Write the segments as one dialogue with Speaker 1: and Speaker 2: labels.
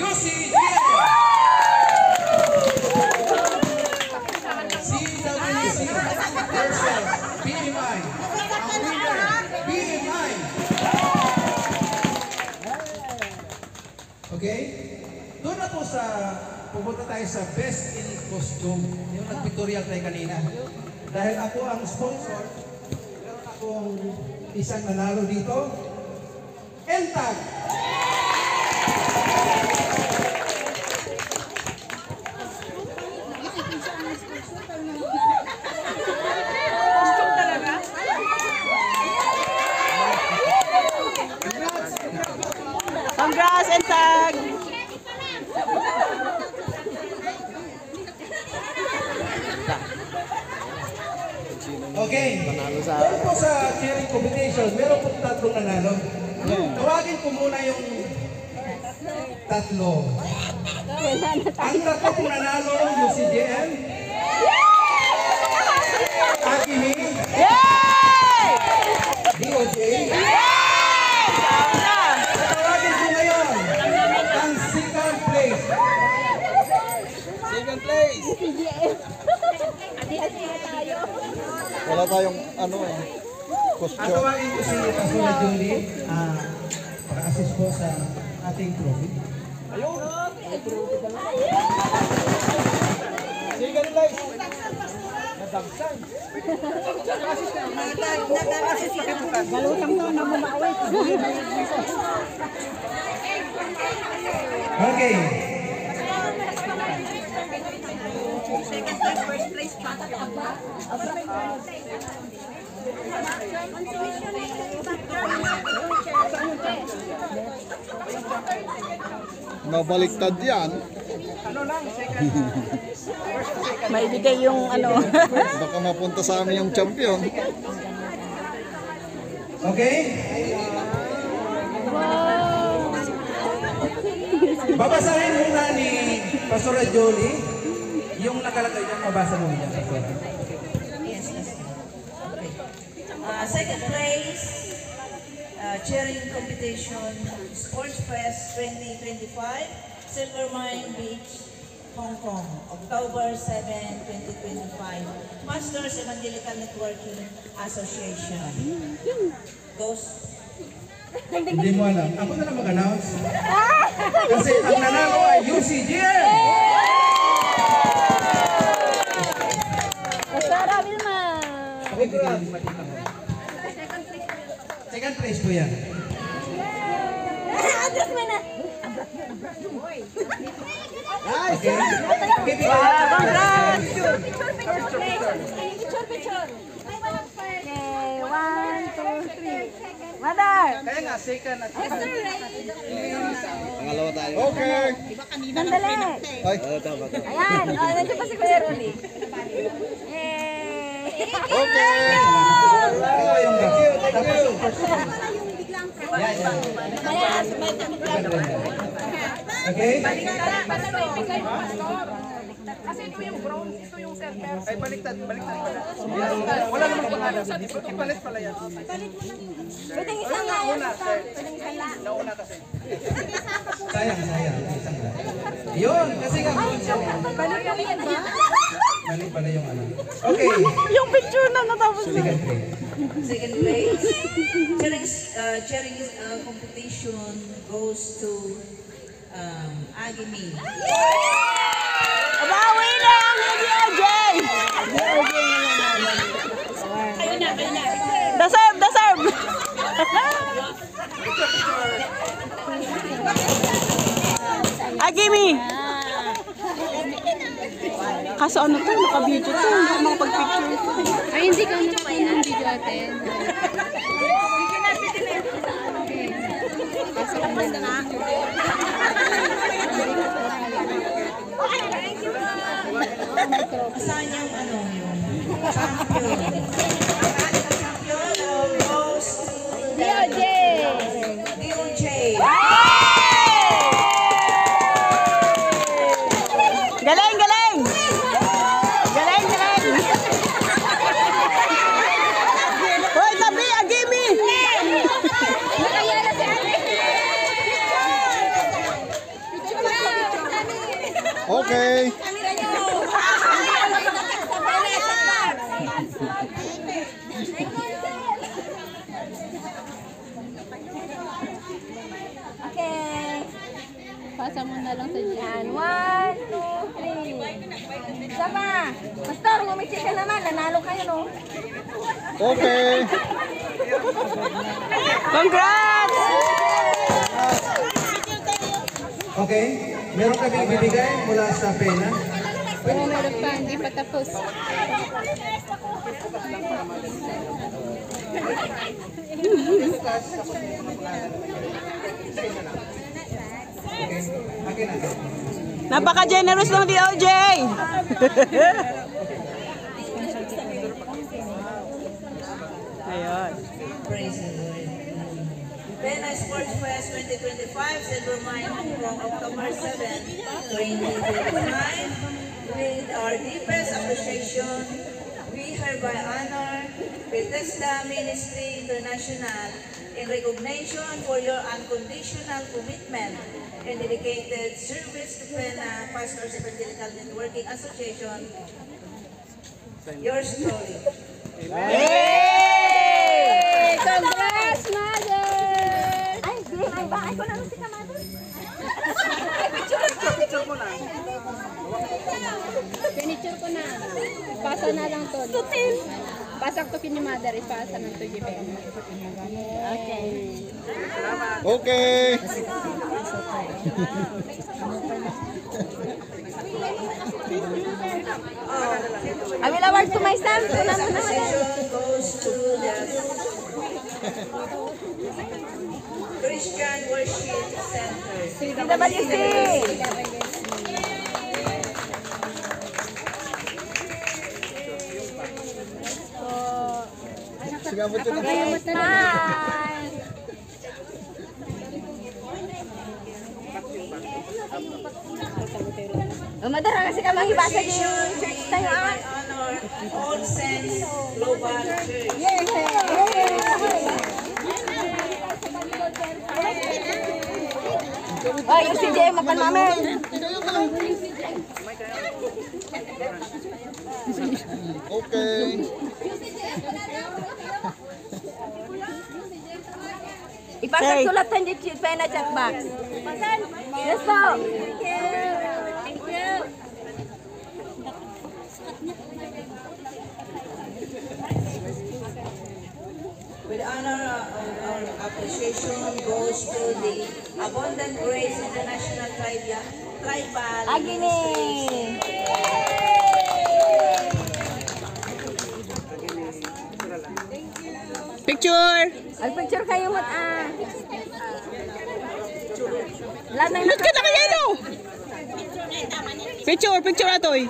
Speaker 1: Yusi Jie. CWC versus BMI. Ang winner, BMI. Okay? Doon na po pupunta tayo sa Best in Costume. Yung nag-pictorial tayo kanina. Dahil ako ang sponsor, meron akong isang nanalo dito. Entag!
Speaker 2: Congrats, Entag!
Speaker 1: Okay. Doon po sa cheering competition, meron po tatlong nanalo. Tawagin ko muna yung tatlo. Ang tatlo pong nanalo, yung si JM, Agimi, DOJ. Tawagin ko ngayon ang second place.
Speaker 3: Second place! Wala tayong
Speaker 1: At tawagin ko si Pastora Julie para assist po sa ating trophy.
Speaker 3: second place!
Speaker 1: Okay.
Speaker 4: First place pa.
Speaker 3: Nabaliktad yan.
Speaker 2: Maibigay yung
Speaker 3: Baka mapunta sa amin yung champion.
Speaker 1: Okay? Babasahin muna ni Pastora Jolie yung nakalagay niya. Mabasa mo niya.
Speaker 4: Yes. Okay. Second place, cheering competition, Sports Fest 2025, Silvermine Beach, Hong Kong, October 7, 2025. Pastors Evangelical Networking Association. Goes.
Speaker 1: Hindi mo alam. Ako na lang mag-announce. Kasi ang nanalo ay UCG.
Speaker 2: Pastora Vilma!
Speaker 1: Second place po yan.
Speaker 2: Address mo na!
Speaker 1: Okay.
Speaker 2: Congrats!
Speaker 5: Picture.
Speaker 2: Okay, 1, 2, 3. Mother!
Speaker 1: Kaya nga, second at
Speaker 3: Pangalawa tayo. Okay!
Speaker 2: Sandali!
Speaker 3: Ay,
Speaker 2: Ayan! Nandiyan pa si Kuya Rolly. Yay!
Speaker 3: okay!
Speaker 1: ito yung tapos yung first place. Okay?
Speaker 5: Kasi ito yung bronze, ito yung silver.
Speaker 6: Ay, baliktad pala. Wala namang pangalan. Ipalit pala yan.
Speaker 2: Pwedeng isang lang.
Speaker 6: Nauna kasi.
Speaker 1: Sayang. Yun, kasi nga bronze yan. Mali pala yung ano. Okay.
Speaker 2: Yung picture na natapos na.
Speaker 1: Second place.
Speaker 4: Second place, cheering competition goes to Agimi.
Speaker 2: Aba, winner ang DOJ! Deserve! Agimi! Kaso ano to? Naka-video to. Hindi ko makapag-picture.
Speaker 5: Ay, hindi ka ng video atin.
Speaker 4: Saan yung champion? Champion goes to
Speaker 2: DOJ!
Speaker 4: DOJ.
Speaker 2: Galing! Hoy, tabi! Agimi!
Speaker 3: Okay.
Speaker 7: Okay.
Speaker 5: Pasa mo na lang sa dyan.
Speaker 7: Yan. 1, 2, 3. Sama. Pastor, ngumiti ka naman. Nanalo kayo, no?
Speaker 3: Okay.
Speaker 2: Congrats!
Speaker 1: Okay? Meron kami ibibigay mula sa pena.
Speaker 5: Oo, meron pa. Hindi pa tapos.
Speaker 1: Akin na.
Speaker 2: Napaka-generous ng DOJ! Ayun.
Speaker 4: Praise the Lord. Pena Sports Fest 2025, Silver Mine from October 7, 2025. With our deepest appreciation, we hereby honor Bethesda Ministry International in recognition for your unconditional commitment and dedicated service to Pena Pastors Evangelical Networking Association. Your story.
Speaker 5: Hey! Congrats, mother!
Speaker 7: Ay, di. Ay, bahay ko na si Kamadon.
Speaker 6: Picture mo na.
Speaker 5: Furniture ko na. Pasa na lang to. Pasak to kini mother. Ipasa na to Jiben. Okay.
Speaker 3: Okay.
Speaker 7: I will award to my son.
Speaker 4: Appreciation goes to the Christian Worship Center.
Speaker 7: CWC.
Speaker 3: Sigabot yun.
Speaker 7: Okay, smile. Madara kasi ka manghibasa yung church tayo, ah.
Speaker 4: Honor All Saints Global Church.
Speaker 7: Ay, yung CJ, mapan namin.
Speaker 3: Okay.
Speaker 7: Ipasok sulatan di pena check box. Yes po. Thank you.
Speaker 4: With honor, our appreciation goes to the Abundant Grace International Tribal
Speaker 7: Agini.
Speaker 2: Picture!
Speaker 7: Ay, picture kayo mat ah. Lahat ng
Speaker 2: Ba't ka nakayelo? Picture atoy.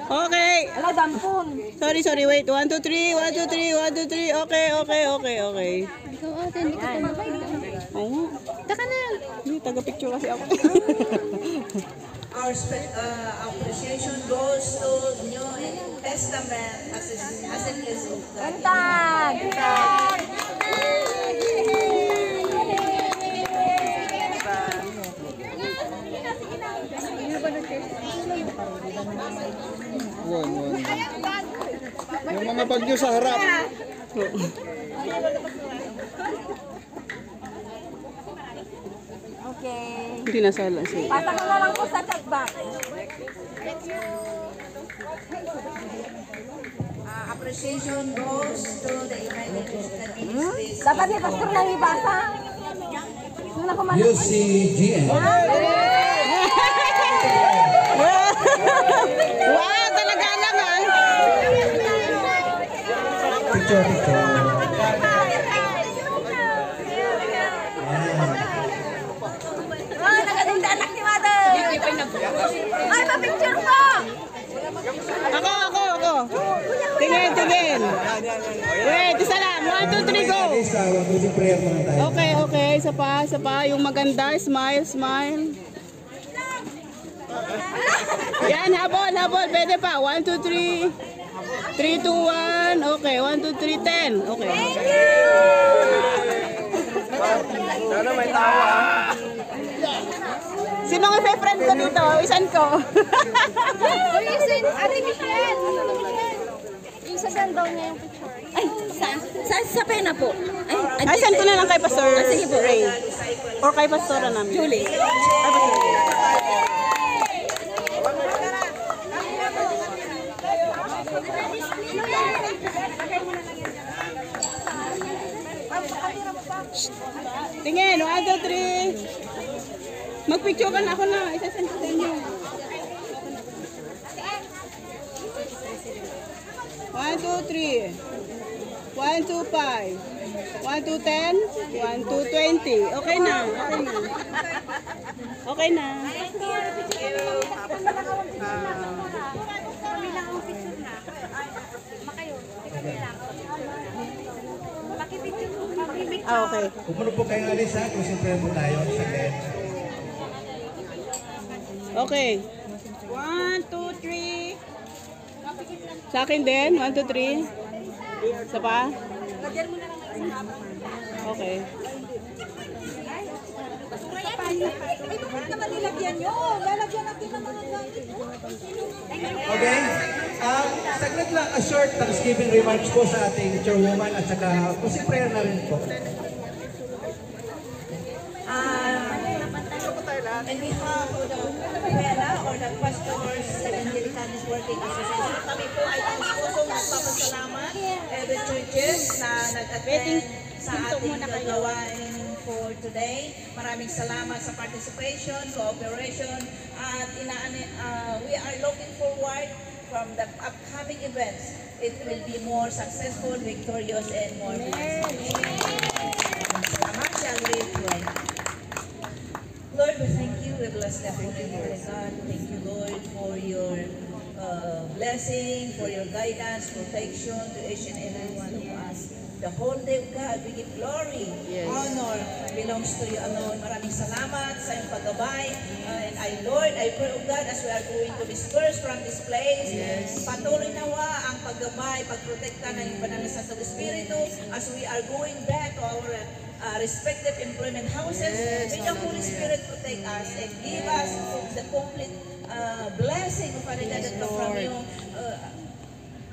Speaker 2: Okay.
Speaker 7: Ala, dampon.
Speaker 2: Sorry, wait. 1, 2, 3, 1, 2, 3, 1, 2, 3. Okay.
Speaker 5: Ikaw ate, hindi ka pa makita.
Speaker 2: Oo nga.
Speaker 5: Taka na.
Speaker 2: Hindi, taga-picture kasi ako.
Speaker 4: Our appreciation goes to New Testament Assemblies of God.
Speaker 7: Antag.
Speaker 3: Yun. Yung mga bagyo sa harap.
Speaker 7: Okay.
Speaker 2: Hindi nasala siya.
Speaker 7: Pasok na lang po sa check box.
Speaker 4: Appreciation goes to the United Christian Ministries.
Speaker 7: Dapat ni pastor na ibasa. Nung ako man.
Speaker 1: UCGN.
Speaker 2: Wow, talaga naman.
Speaker 1: Picture.
Speaker 7: Oh, nagaganda anak ni mother. Ay, pa-picture po.
Speaker 2: Ako. Tingin. Wait, isa lang. 1, 2, 3, go.
Speaker 1: Sa closing prayer muna tayo.
Speaker 2: Okay. Isa pa. Yung maganda. Smile. Yan, habol. Pwede pa. 1, 2, 3. 3, 2, 1. Okay, 1, 2, 3, 10. Okay.
Speaker 6: Sana may tawa.
Speaker 2: Sino ang friend ko dito? Isan ko.
Speaker 5: Ate Michelle! Yung sa daw niya yung picture.
Speaker 7: Ay, sa pena po.
Speaker 2: Ay, send ko na lang kay Pastor
Speaker 7: sige po.
Speaker 2: Ray. Or kay Pastora namin.
Speaker 7: Julie.
Speaker 2: Ay, Pastor Ray. Tingin, 1, 2, 3. Magpicture ka na ako na. Isasend ko sa inyo. 1, 2, 3. 1, 2, 5. 1, 2, 10. 1, 2, 20. Okay na. Okay na. Okay na.
Speaker 5: Kami lang ang picture na. Makayo. Kami lang. Makipicture.
Speaker 2: Ah, okay.
Speaker 1: Kung ano po kayong alis ha, concentrate po tayo. Saglit.
Speaker 2: Okay. 1, 2, 3. Sa akin din. 1, 2, 3. Isa pa? Okay.
Speaker 7: Ito po naman nilagyan nyo. Lalagyan natin naman ng langit.
Speaker 1: Okay? Saglit lang, a short Thanksgiving remarks po sa ating chairwoman at saka kasi prayer na rin po.
Speaker 4: On behalf of the PENA or the Pastors Evangelicals Working Association, kami po ay pusong nagpapasalamat every churches na nag-attend sa ating gagawain for today. Maraming salamat sa participation, cooperation, at we are looking forward from the upcoming events. It will be more successful, victorious, and more blessed. Salamat, shall we pray? Lord, we thank you. We bless the holy name of God. Thank you, Lord, for your blessing, for your guidance, protection to each and every one of us. The whole day of God, we give glory, honor belongs to you alone. Maraming salamat sa iyong paggabay. And Lord, I pray, oh God, as we are going to disperse from this place, patuloy nawa ang paggabay, pagprotekta ng Banal na Santong Espiritu as we are going back to our respective employment houses. May the Holy Spirit protect us and give us the complete blessing of Father God that come from you.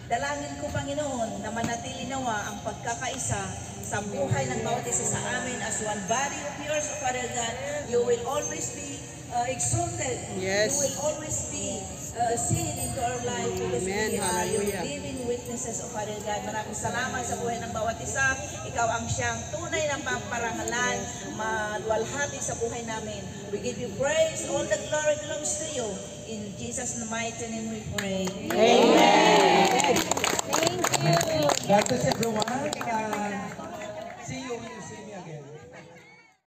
Speaker 4: Dalangin ko, Panginoon, na manatili nawa ang pagkakaisa sa buhay ng bawat isa sa amin as one body of yours, O Father God. You will always be exalted.
Speaker 2: Yes.
Speaker 4: You will always be seen into our life because we are your living witnesses, O Father God. Maraming salamat sa buhay ng bawat isa. Ikaw ang siyang tunay na paparangalan, maluwalhati sa buhay namin. We give you praise. All the glory belongs to you. In Jesus' mighty name we pray.
Speaker 2: Amen.
Speaker 1: God bless everyone.